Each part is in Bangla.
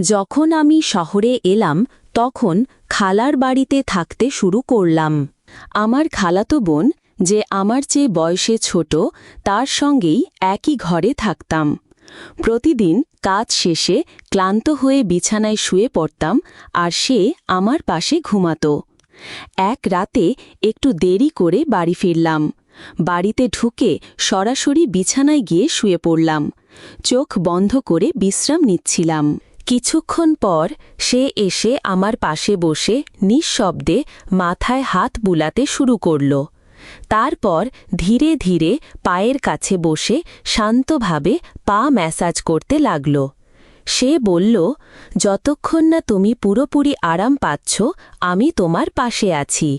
যখন আমি শহরে এলাম তখন খালার বাড়িতে থাকতে শুরু করলাম। আমার খালাতো বোন, যে আমার চেয়ে বয়সে ছোট, তার সঙ্গেই একই ঘরে থাকতাম। প্রতিদিন কাজ শেষে ক্লান্ত হয়ে বিছানায় শুয়ে পড়তাম আর সে আমার পাশে ঘুমাতো। এক রাতে একটু দেরি করে বাড়ি ফিরলাম। বাড়িতে ঢুকে সরাসরি বিছানায় গিয়ে শুয়ে পড়লাম। চোখ বন্ধ করে বিশ্রাম নিচ্ছিলাম। কিছুক্ষণ পর সে এসে আমার পাশে বসে নিঃশব্দে মাথায় হাত বুলাতে শুরু করল। তারপর ধীরে ধীরে পায়ের কাছে বসে শান্তভাবে পা ম্যাসাজ করতে লাগল। সে বলল, যতক্ষণ না তুমি পুরোপুরি আরাম পাচ্ছ, আমি তোমার পাশে আছি।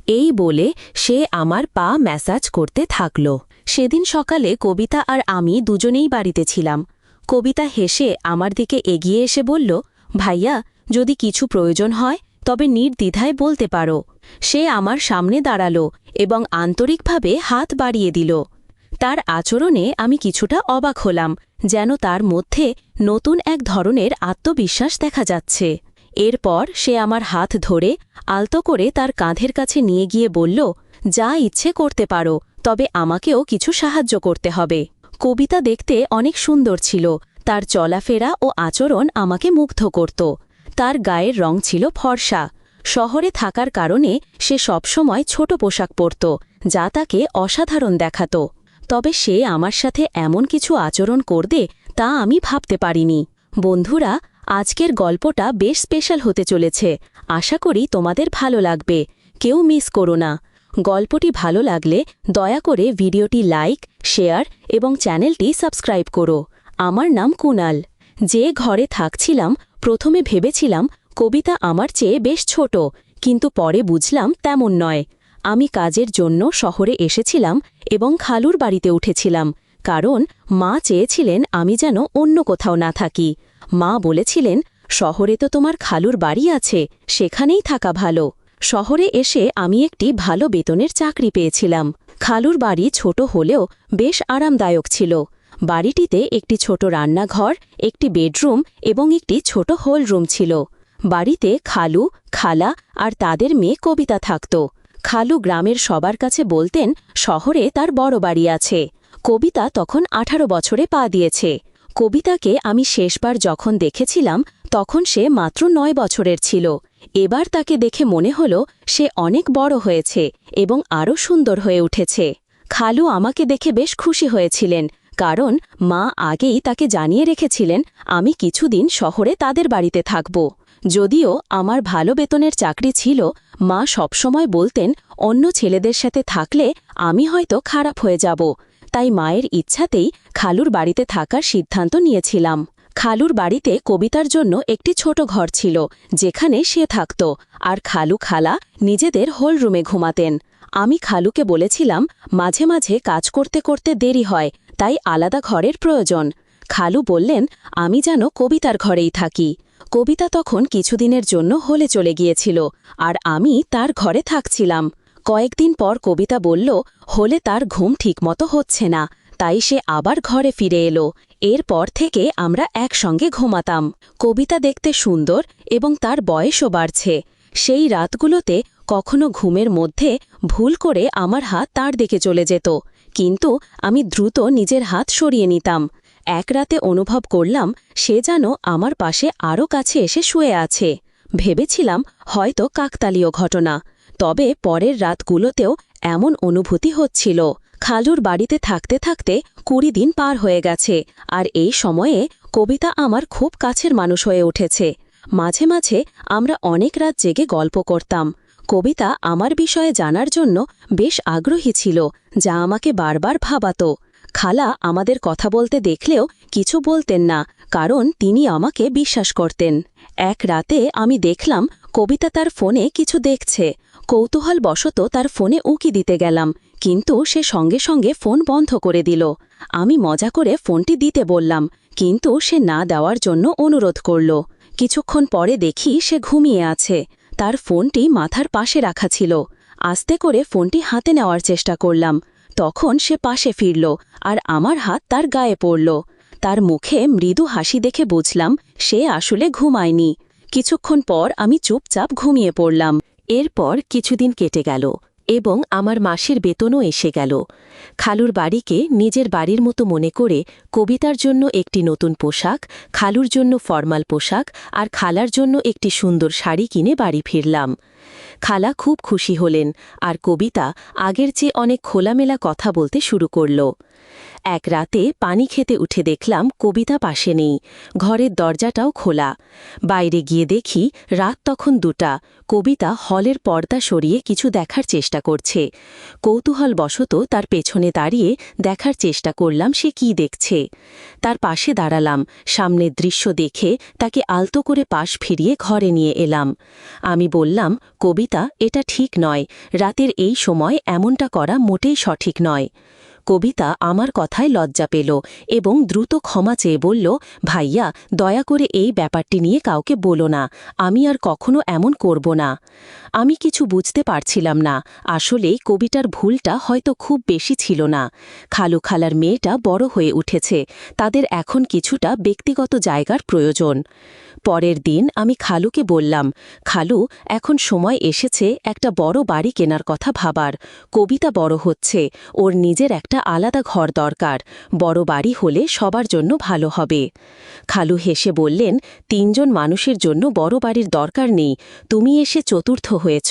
এই বলে সে আমার পা ম্যাসাজ করতে থাকল। সেদিন সকালে কবিতা আর আমি দুজনেই বাড়িতে ছিলাম। কবিতা হেসে আমার দিকে এগিয়ে এসে বলল, ভাইয়া, যদি কিছু প্রয়োজন হয় তবে নির্দ্বিধায় বলতে পারো। সে আমার সামনে দাঁড়ালো এবং আন্তরিকভাবে হাত বাড়িয়ে দিল। তার আচরণে আমি কিছুটা অবাক হলাম, যেন তার মধ্যে নতুন এক ধরনের আত্মবিশ্বাস দেখা যাচ্ছে। এরপর সে আমার হাত ধরে আলতো করে তার কাঁধের কাছে নিয়ে গিয়ে বলল, যা ইচ্ছে করতে পারো, তবে আমাকেও কিছু সাহায্য করতে হবে। কবিতা দেখতে অনেক সুন্দর ছিল। তার চলাফেরা ও আচরণ আমাকে মুগ্ধ করত। তার গায়ের রং ছিল ফর্সা। শহরে থাকার কারণে সে সবসময় ছোট পোশাক পরত, যা তাকে অসাধারণ দেখাত। তবে সে আমার সাথে এমন কিছু আচরণ করবে তা আমি ভাবতে পারিনি। বন্ধুরা, আজকের গল্পটা বেশ স্পেশাল হতে চলেছে। আশা করি তোমাদের ভালো লাগবে। কেউ মিস করো না। গল্পটি ভালো লাগলে দয়া করে ভিডিওটি লাইক, শেয়ার এবং চ্যানেলটি সাবস্ক্রাইব করো। আমার নাম কুনাল। যে ঘরে থাকছিলাম প্রথমে ভেবেছিলাম কবিতা আমার চেয়ে বেশ ছোট, কিন্তু পরে বুঝলাম তেমন নয়। আমি কাজের জন্য শহরে এসেছিলাম এবং খালুর বাড়িতে উঠেছিলাম, কারণ মা চেয়েছিলেন আমি যেন অন্য কোথাও না থাকি। মা বলেছিলেন, শহরে তো তোমার খালুর বাড়ি আছে, সেখানেই থাকা ভালো। শহরে এসে আমি একটি ভালো বেতনের চাকরি পেয়েছিলাম। খালুর বাড়ি ছোট হলেও বেশ আরামদায়ক ছিল। বাড়িটিতে একটি ছোট রান্নাঘর, একটি বেডরুম এবং একটি ছোট হল রুম ছিল। বাড়িতে খালু, খালা আর তাদের মেয়ে কবিতা থাকত। খালু গ্রামের সবার কাছে বলতেন শহরে তার বড় বাড়ি আছে। কবিতা তখন 18 বছরে পা দিয়েছে। কবিতাকে আমি শেষবার যখন দেখেছিলাম তখন সে মাত্র 9 বছরের ছিল। এবার তাকে দেখে মনে হল সে অনেক বড় হয়েছে এবং আরও সুন্দর হয়ে উঠেছে। খালু আমাকে দেখে বেশ খুশি হয়েছিলেন, কারণ মা আগেই তাকে জানিয়ে রেখেছিলেন আমি কিছুদিন শহরে তাদের বাড়িতে থাকব। যদিও আমার ভালো বেতনের চাকরি ছিল, মা সবসময় বলতেন অন্য ছেলেদের সাথে থাকলে আমি হয়তো খারাপ হয়ে যাব। তাই মায়ের ইচ্ছাতেই খালুর বাড়িতে থাকার সিদ্ধান্ত নিয়েছিলাম। খালুর বাড়িতে কবিতার জন্য একটি ছোট ঘর ছিল, যেখানে সে থাকত, আর খালু খালা নিজেদের হোল রুমে ঘুমাতেন। আমি খালুকে বলেছিলাম মাঝে মাঝে কাজ করতে করতে দেরি হয়, তাই আলাদা ঘরের প্রয়োজন। খালু বললেন আমি যেন কবিতার ঘরেই থাকি। কবিতা তখন কিছুদিনের জন্য হলে চলে গিয়েছিল, আর আমি তার ঘরে থাকছিলাম। কয়েকদিন পর কবিতা বলল হলে তার ঘুম ঠিকমতো হচ্ছে না, তাই সে আবার ঘরে ফিরে এলো। এরপর থেকে আমরা একসঙ্গে ঘুমাতাম। কবিতা দেখতে সুন্দর এবং তার বয়সও বাড়ছে। সেই রাতগুলোতে কখনো ঘুমের মধ্যে ভুল করে আমার হাত তার দিকে চলে যেত, কিন্তু আমি দ্রুত নিজের হাত সরিয়ে নিতাম। এক রাতে অনুভব করলাম সে যেন আমার পাশে আরও কাছে এসে শুয়ে আছে। ভেবেছিলাম হয়তো কাকতালীয় ঘটনা, তবে পরের রাতগুলোতেও এমন অনুভূতি হচ্ছিল। খালুর বাড়িতে থাকতে থাকতে 20 দিন পার হয়ে গেছে, আর এই সময়ে কবিতা আমার খুব কাছের মানুষ হয়ে উঠেছে। মাঝে মাঝে আমরা অনেক রাত জেগে গল্প করতাম। কবিতা আমার বিষয়ে জানার জন্য বেশ আগ্রহী ছিল, যা আমাকে বারবার ভাবাতো। খালা আমাদের কথা বলতে দেখলেও কিছু বলতেন না, কারণ তিনি আমাকে বিশ্বাস করতেন। এক রাতে আমি দেখলাম কবিতা তার ফোনে কিছু দেখছে। কৌতূহলবশত তার ফোনে উকি দিতে গেলাম, কিন্তু সে সঙ্গে সঙ্গে ফোন বন্ধ করে দিল। আমি মজা করে ফোনটি দিতে বললাম, কিন্তু সে না দেওয়ার জন্য অনুরোধ করল। কিছুক্ষণ পরে দেখি সে ঘুমিয়ে আছে। তার ফোনটি মাথার পাশে রাখা ছিল। আস্তে করে ফোনটি হাতে নেওয়ার চেষ্টা করলাম। তখন সে পাশে ফিরল আর আমার হাত তার গায়ে পড়ল। তার মুখে মৃদু হাসি দেখে বুঝলাম সে আসলে ঘুমায়নি। কিছুক্ষণ পর আমি চুপচাপ ঘুমিয়ে পড়লাম। এরপর কিছুদিন কেটে গেল এবং আমার মাসের বেতনও এসে গেল। খালুর বাড়িকে নিজের বাড়ির মতো মনে করে কবিতার জন্য একটি নতুন পোশাক, খালুর জন্য ফরমাল পোশাক আর খালার জন্য একটি সুন্দর শাড়ি কিনে বাড়ি ফিরলাম। খালা খুব খুশি হলেন আর কবিতা আগের চেয়ে অনেক খোলামেলা কথা বলতে শুরু করল। এক রাতে পানি খেতে উঠে দেখলাম কবিতা পাশে নেই, ঘরের দরজাটাও খোলা। বাইরে গিয়ে দেখি রাত তখন 2টা। কবিতা হলের পর্দা সরিয়ে কিছু দেখার চেষ্টা করছে। কৌতূহলবশত তার পেছনে দাঁড়িয়ে দেখার চেষ্টা করলাম সে কি দেখছে। তার পাশে দাঁড়ালাম, সামনের দৃশ্য দেখে তাকে আলতো করে পাশ ফিরিয়ে ঘরে নিয়ে এলাম। আমি বললাম, কবিতা, এটা ঠিক নয়, রাতের এই সময় এমনটা করা মোটেই সঠিক নয়। কবিতা আমার কথায় লজ্জা পেল এবং দ্রুত ক্ষমা চেয়ে বলল, ভাইয়া, দয়া করে এই ব্যাপারটি নিয়ে কাউকে বলো না, আমি আর কখনো এমন করব না। আমি কিছু বুঝতে পারছিলাম না। আসলেই কবিতার ভুলটা হয়তো খুব বেশি ছিল না। খালু খালার মেয়েটা বড় হয়ে উঠেছে, তাদের এখন কিছুটা ব্যক্তিগত জায়গার প্রয়োজন। পরের দিন আমি খালুকে বললাম, খালু, এখন সময় এসেছে একটা বড় বাড়ি কেনার কথা ভাবার। কবিতা বড় হচ্ছে, ওর নিজের একটা আলাদা ঘর দরকার। বড় বাড়ি হলে সবার জন্য ভালো হবে। খালু হেসে বললেন, 3জন মানুষের জন্য বড় বাড়ির দরকার নেই। তুমি এসে চতুর্থ হয়েছ,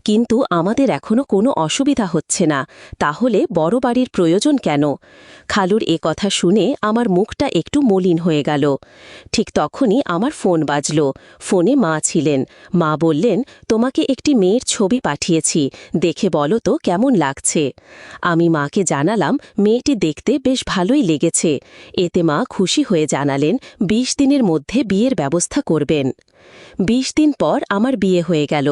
কিন্তু আমাদের এখনো কোনো অসুবিধা হচ্ছে না। তাহলে বড় বাড়ির প্রয়োজন কেন? খালুর এ কথা শুনে আমার মুখটা একটু মলিন হয়ে গেল। ঠিক তখনই আমার ফোন বাজল। ফোনে মা ছিলেন। মা বললেন, তোমাকে একটি মেয়ের ছবি পাঠিয়েছি, দেখে বলো তো কেমন লাগছে। আমি মাকে জানালাম মেয়েটি দেখতে বেশ ভালোই লেগেছে। এতে মা খুশি হয়ে জানালেন 20 দিনের মধ্যে বিয়ের ব্যবস্থা করবেন। 20 দিন পর আমার বিয়ে হয়ে গেল।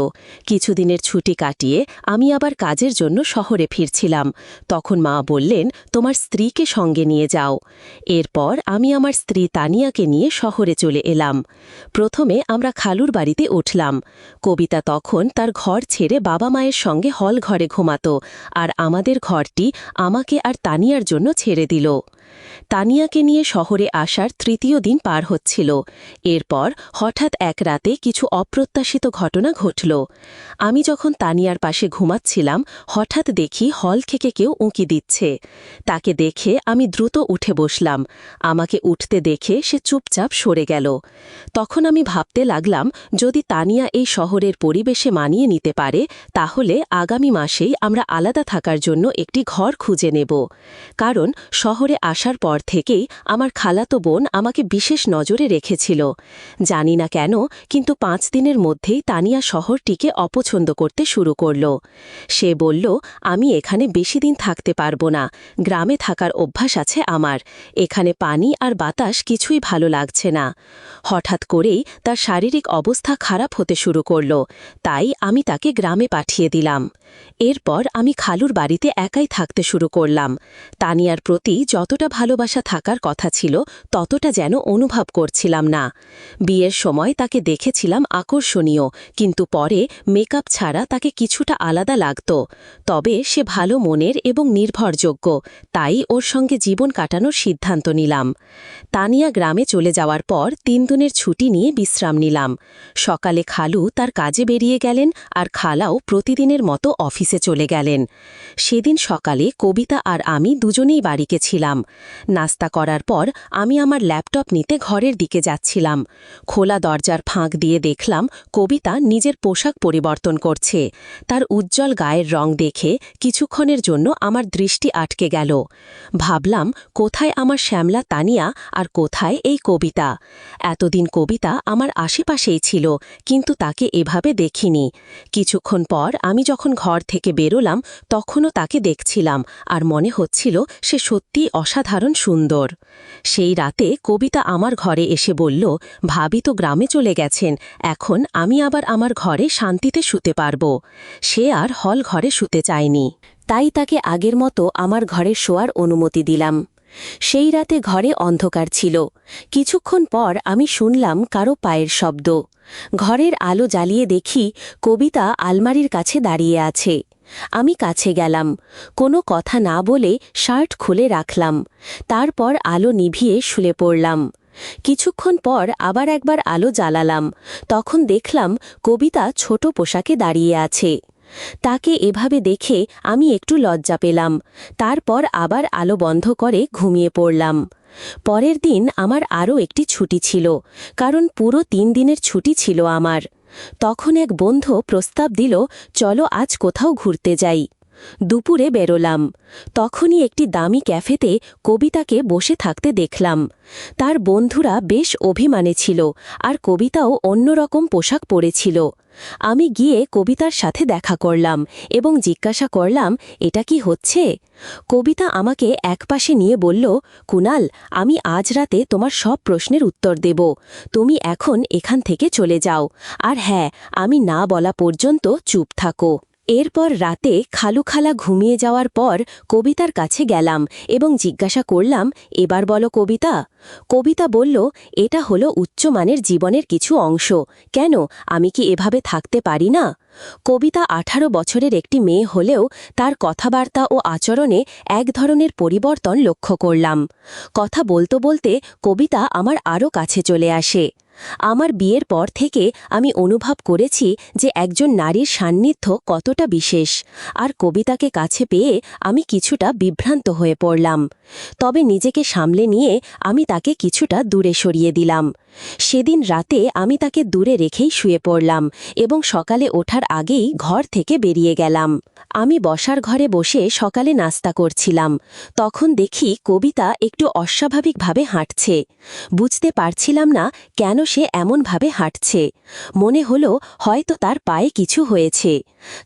কিছুদিনের ছুটি কাটিয়ে আমি আবার কাজের জন্য শহরে ফিরছিলাম। তখন মা বললেন, তোমার স্ত্রীকে সঙ্গে নিয়ে যাও। এরপর আমি আমার স্ত্রী তানিয়াকে নিয়ে শহরে চলে এলাম। প্রথমে আমরা খালুর বাড়িতে উঠলাম। কবিতা তখন তার ঘর ছেড়ে বাবা মায়ের সঙ্গে হল ঘরে ঘুমাত, আর আমাদের ঘরটি আমাকে আর তানিয়ার জন্য ছেড়ে দিল। তানিয়াকে নিয়ে শহরে আসার 3য় দিন পার হচ্ছিল। এরপর হঠাৎ এক রাতে কিছু অপ্রত্যাশিত ঘটনা ঘটল। আমি যখন তানিয়ার পাশে ঘুমাচ্ছিলাম, হঠাৎ দেখি হল থেকে কেউ উঁকি দিচ্ছে। তাকে দেখে আমি দ্রুত উঠে বসলাম। আমাকে উঠতে দেখে সে চুপচাপ সরে গেল। তখন আমি ভাবতে লাগলাম, যদি তানিয়া এই শহরের পরিবেশে মানিয়ে নিতে পারে, তাহলে আগামী মাসেই আমরা আলাদা থাকার জন্য একটি ঘর খুঁজে নেব। কারণ শহরে আসার পর থেকেই আমার খালাতো বোন আমাকে বিশেষ নজরে রেখেছিল। জানি না কেন, কিন্তু 5 দিনের মধ্যেই তানিয়া শহরটিকে অপছন্দ করতে শুরু করল। সে বলল, আমি এখানে বেশি দিন থাকতে পারবো না, গ্রামে থাকার অভ্যাস আছে আমার, এখানে পানি আর বাতাস কিছুই ভালো লাগছে না। হঠাৎ করেই তার শারীরিক অবস্থা খারাপ হতে শুরু করল, তাই আমি তাকে গ্রামে পাঠিয়ে দিলাম। এরপর আমি খালুর বাড়িতে একাই থাকতে শুরু করলাম। তানিয়ার প্রতি যতটা ভালোবাসা থাকার কথা ছিল, ততটা যেন অনুভব করছিলাম না। বিয়ের সময় তাকে দেখেছিলাম আকর্ষণীয়, কিন্তু পরে মেকআপ ছাড়া তাকে কিছুটা আলাদা লাগত। তবে সে ভালো মনের এবং নির্ভরযোগ্য, তাই ওর সঙ্গে জীবন কাটানোর সিদ্ধান্ত নিলাম। তানিয়া গ্রামে চলে যাওয়ার পর 3 দিনের ছুটি নিয়ে বিশ্রাম নিলাম। সকালে খালু তার কাজে বেরিয়ে গেলেন আর খালাও প্রতিদিনের মতো অফিসে চলে গেলেন। সেদিন সকালে কবিতা আর আমি দুজনেই বাড়িতে ছিলাম। নাস্তা করার পর আমি আমার ল্যাপটপ নিতে ঘরের দিকে যাচ্ছিলাম। খোলা দরজার ফাঁক দিয়ে দেখলাম কবিতা নিজের পোশাক পরিবর্তন করছে। তার উজ্জ্বল গায়ের রং দেখে কিছুক্ষণের জন্য আমার দৃষ্টি আটকে গেল। ভাবলাম, কোথায় আমার শ্যামলা তানিয়া আর কোথায় এই কবিতা? এতদিন কবিতা আমার আশেপাশেই ছিল, কিন্তু তাকে এভাবে দেখিনি। কিছুক্ষণ পর আমি যখন ঘর থেকে বেরোলাম, তখনও তাকে দেখছিলাম আর মনে হচ্ছিল সে সত্যিই অসাধারণ সুন্দর। সেই রাতে কবিতা আমার ঘরে এসে বলল, ভাবি তো গ্রামে চলে গেছেন, এখন আমি আবার আমার ঘরে শান্তিতে শুতে পারব। সে আর হল ঘরে শুতে চায়নি, তাই তাকে আগের মতো আমার ঘরে শোয়ার অনুমতি দিলাম। সেই রাতে ঘরে অন্ধকার ছিল। কিছুক্ষণ পর আমি শুনলাম কারো পায়ের শব্দ। ঘরের আলো জ্বালিয়ে দেখি কবিতা আলমারির কাছে দাঁড়িয়ে আছে। আমি কাছে গেলাম, কোনো কথা না বলে শার্ট খুলে রাখলাম। তারপর আলো নিভিয়ে শুলে পড়লাম। কিছুক্ষণ পর আবার একবার আলো জ্বালালাম। তখন দেখলাম কবিতা ছোট পোশাকে দাঁড়িয়ে আছে। তাকে এভাবে দেখে আমি একটু লজ্জা পেলাম। তারপর আবার আলো বন্ধ করে ঘুমিয়ে পড়লাম। পরের দিন আমার আরও একটি ছুটি ছিল, কারণ পুরো 3 দিনের ছুটি ছিল আমার। তখন এক বন্ধু প্রস্তাব দিল, চলো আজ কোথাও ঘুরতে যাই। দুপুরে বেরোলাম। তখনই একটি দামি ক্যাফেতে কবিতাকে বসে থাকতে দেখলাম। তার বন্ধুরা বেশ অভিমানে ছিল, আর কবিতাও অন্যরকম পোশাক পরেছিল। আমি গিয়ে কবিতার সাথে দেখা করলাম এবং জিজ্ঞাসা করলাম, এটা কি হচ্ছে? কবিতা আমাকে একপাশে নিয়ে বলল, কুনাল, আমি আজ রাতে তোমার সব প্রশ্নের উত্তর দেব। তুমি এখন এখান থেকে চলে যাও। আর হ্যাঁ, আমি না বলা পর্যন্ত চুপ থাকো। এরপর রাতে খালুখালা ঘুমিয়ে যাওয়ার পর কবিতার কাছে গেলাম এবং জিজ্ঞাসা করলাম, এবার বলো কবিতা। কবিতা বলল, এটা হলো উচ্চমানের জীবনের কিছু অংশ। কেন, আমি কি এভাবে থাকতে পারি না? কবিতা 18 বছরের একটি মেয়ে হলেও তার কথাবার্তা ও আচরণে এক ধরনের পরিবর্তন লক্ষ্য করলাম। কথা বলতে বলতে কবিতা আমার আরও কাছে চলে আসে। আমার বিয়ের পর থেকে আমি অনুভব করেছি যে একজন নারীর সান্নিধ্য কতটা বিশেষ, আর কবিতাকে কাছে পেয়ে আমি কিছুটা বিভ্রান্ত হয়ে পড়লাম। তবে নিজেকে সামলে নিয়ে আমি তাকে কিছুটা দূরে সরিয়ে দিলাম। সেদিন রাতে আমি তাকে দূরে রেখেই শুয়ে পড়লাম এবং সকালে ওঠার আগেই ঘর থেকে বেরিয়ে গেলাম। আমি বসার ঘরে বসে সকালে নাস্তা করছিলাম। তখন দেখি কবিতা একটু অস্বাভাবিকভাবে হাঁটছে। বুঝতে পারছিলাম না কেন সে এমনভাবে হাঁটছে। মনে হলো হয়তো তার পায়ে কিছু হয়েছে।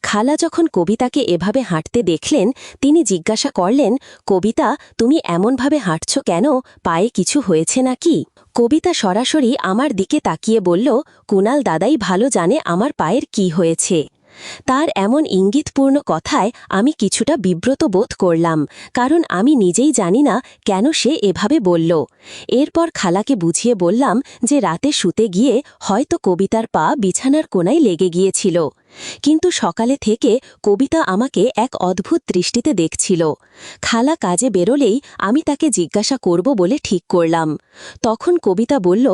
খালা যখন কবিতাকে এভাবে হাঁটতে দেখলেন, তিনি জিজ্ঞাসা করলেন, কবিতা, তুমি এমনভাবে হাঁটছ কেন? পায়ে কিছু হয়েছে নাকি? কবিতা সরাসরি আমার দিকে তাকিয়ে বলল, কুনাল দাদাই ভালো জানে আমার পায়ের কি হয়েছে। তার এমন ইঙ্গিতপূর্ণ কথায় আমি কিছুটা বিব্রত বোধ করলাম, কারণ আমি নিজেই জানি না কেন সে এভাবে বলল। এরপর খালাকে বুঝিয়ে বললাম যে রাতে শুতে গিয়ে হয়তো কবিতার পা বিছানার কোণায় লেগে গিয়েছিল। কিন্তু সকালে থেকে কবিতা আমাকে এক অদ্ভুত দৃষ্টিতে দেখছিল। খালা কাজে বেরোলেই আমি তাকে জিজ্ঞাসা করব বলে ঠিক করলাম। তখন কবিতা বলল,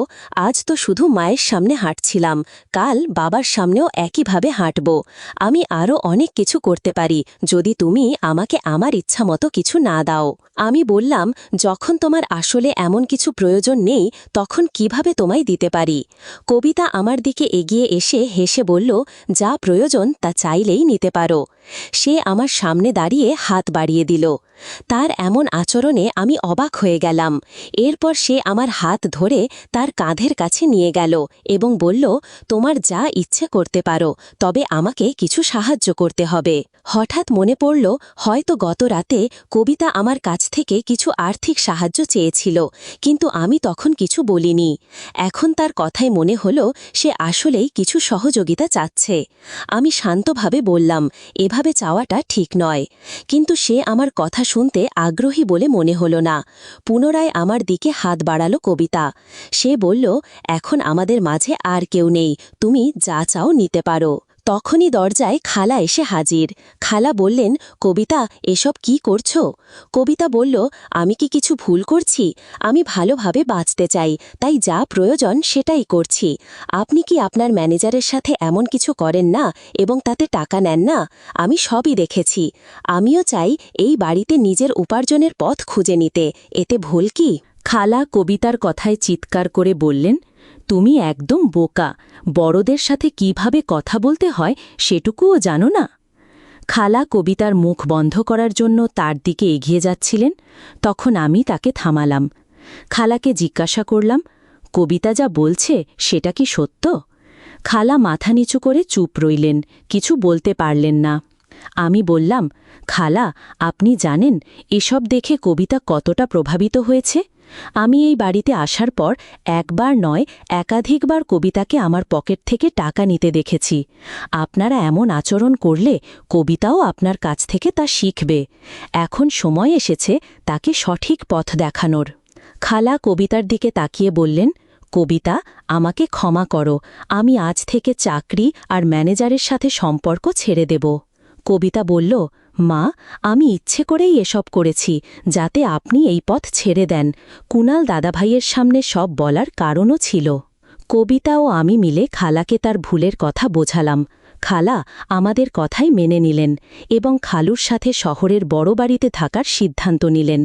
আজ তো শুধু মায়ের সামনে হাঁটছিলাম, কাল বাবার সামনেও একইভাবে হাঁটব। আমি আরও অনেক কিছু করতে পারি যদি তুমি আমাকে আমার ইচ্ছা মতো কিছু না দাও। আমি বললাম, যখন তোমার আসলে এমন কিছু প্রয়োজন নেই তখন কিভাবে তোমায় দিতে পারি? কবিতা আমার দিকে এগিয়ে এসে হেসে বলল, যা প্রয়োজন তা চাইলেই নিতে পারো। সে আমার সামনে দাঁড়িয়ে হাত বাড়িয়ে দিল। তার এমন আচরণে আমি অবাক হয়ে গেলাম। এরপর সে আমার হাত ধরে তার কাঁধের কাছে নিয়ে গেল এবং বলল, তোমার যা ইচ্ছে করতে পারো, তবে আমাকে কিছু সাহায্য করতে হবে। হঠাৎ মনে পড়ল, হয়তো গত রাতে কবিতা আমার কাছ থেকে কিছু আর্থিক সাহায্য চেয়েছিল, কিন্তু আমি তখন কিছু বলিনি। এখন তার কথাই মনে হলো সে আসলেই কিছু সহযোগিতা চাচ্ছে। আমি শান্তভাবে বললাম, এভাবে চাওয়াটা ঠিক নয়। কিন্তু সে আমার কথা শুনতে আগ্রহী বলে মনে হলো না। পুনরায় আমার দিকে হাত বাড়ালো কবিতা। সে বলল, এখন আমাদের মাঝে আর কেউ নেই, তুমি যা চাও নিতে পারো। তখনই দরজায় খালা এসে হাজির। খালা বললেন, কবিতা, এসব কি করছো? কবিতা বলল, আমি কি কিছু ভুল করছি? আমি ভালোভাবে বাঁচতে চাই, তাই যা প্রয়োজন সেটাই করছি। আপনি কি আপনার ম্যানেজারের সাথে এমন কিছু করেন না এবং তাতে টাকা নেন না? আমি সবই দেখেছি। আমিও চাই এই বাড়িতে নিজের উপার্জনের পথ খুঁজে নিতে, এতে ভুল কি? খালা কবিতার কথায় চিৎকার করে বললেন, তুমি একদম বোকা, বড়দের সাথে কিভাবে কথা বলতে হয় সেটুকুও জানো না? খালা কবিতার মুখ বন্ধ করার জন্য তার দিকে এগিয়ে যাচ্ছিলেন। তখন আমি তাকে থামালাম। খালাকে জিজ্ঞাসা করলাম, কবিতা যা বলছে সেটা কি সত্য? খালা মাথা নিচু করে চুপ রইলেন, কিছু বলতে পারলেন না। আমি বললাম, খালা, আপনি জানেন এসব দেখে কবিতা কতটা প্রভাবিত হয়েছে? আমি এই বাড়িতে আসার পর একবার নয় একাধিকবার কবিতাকে আমার পকেট থেকে টাকা নিতে দেখেছি। আপনারা এমন আচরণ করলে কবিতাও আপনার কাছ থেকে তা শিখবে। এখন সময় এসেছে তাকে সঠিক পথ দেখানোর। খালা কবিতার দিকে তাকিয়ে বললেন, কবিতা, আমাকে ক্ষমা করো, আমি আজ থেকে চাকরি আর ম্যানেজারের সাথে সম্পর্ক ছেড়ে দেব। কবিতা বলল, মা, আমি ইচ্ছে করেই এসব করেছি, যাতে আপনি এই পথ ছেড়ে দেন। কুণাল দাদাভাইয়ের সামনে সব বলার কারণও ছিল। কবিতা ও আমি মিলে খালাকে তার ভুলের কথা বোঝালাম। খালা আমাদের কথাই মেনে নিলেন এবং খালুর সাথে শহরের বড় বাড়িতে থাকার সিদ্ধান্ত নিলেন।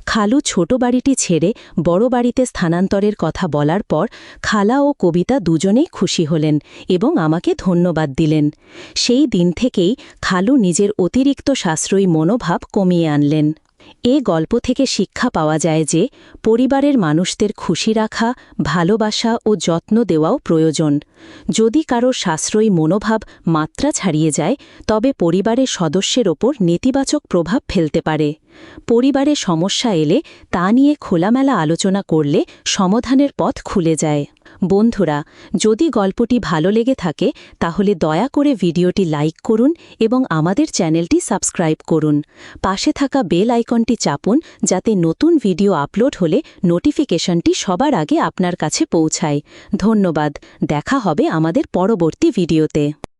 খালু ছোট বাড়িটি ছেড়ে বড় বাড়িতে স্থানান্তরের কথা বলার পর খালা ও কবিতা দুজনেই খুশি হলেন এবং আমাকে ধন্যবাদ দিলেন। সেই দিন থেকেই খালু নিজের অতিরিক্ত সাশ্রয়ী মনোভাব কমিয়ে আনলেন। এ গল্প থেকে শিক্ষা পাওয়া যায় যে পরিবারের মানুষদের খুশি রাখা, ভালোবাসা ও যত্ন দেওয়াও প্রয়োজন। যদি কারো সাশ্রয়ী মনোভাব মাত্রা ছাড়িয়ে যায়, তবে পরিবারের সদস্যের ওপর নেতিবাচক প্রভাব ফেলতে পারে। পরিবারে সমস্যা এলে তা নিয়ে খোলামেলা আলোচনা করলে সমাধানের পথ খুলে যায়। বন্ধুরা, যদি গল্পটি ভালো লেগে থাকে তাহলে দয়া করে ভিডিওটি লাইক করুন এবং আমাদের চ্যানেলটি সাবস্ক্রাইব করুন। পাশে থাকা বেল আইকনটি চাপুন, যাতে নতুন ভিডিও আপলোড হলে নোটিফিকেশনটি সবার আগে আপনার কাছে পৌঁছায়। ধন্যবাদ। দেখা হবে আমাদের পরবর্তী ভিডিওতে।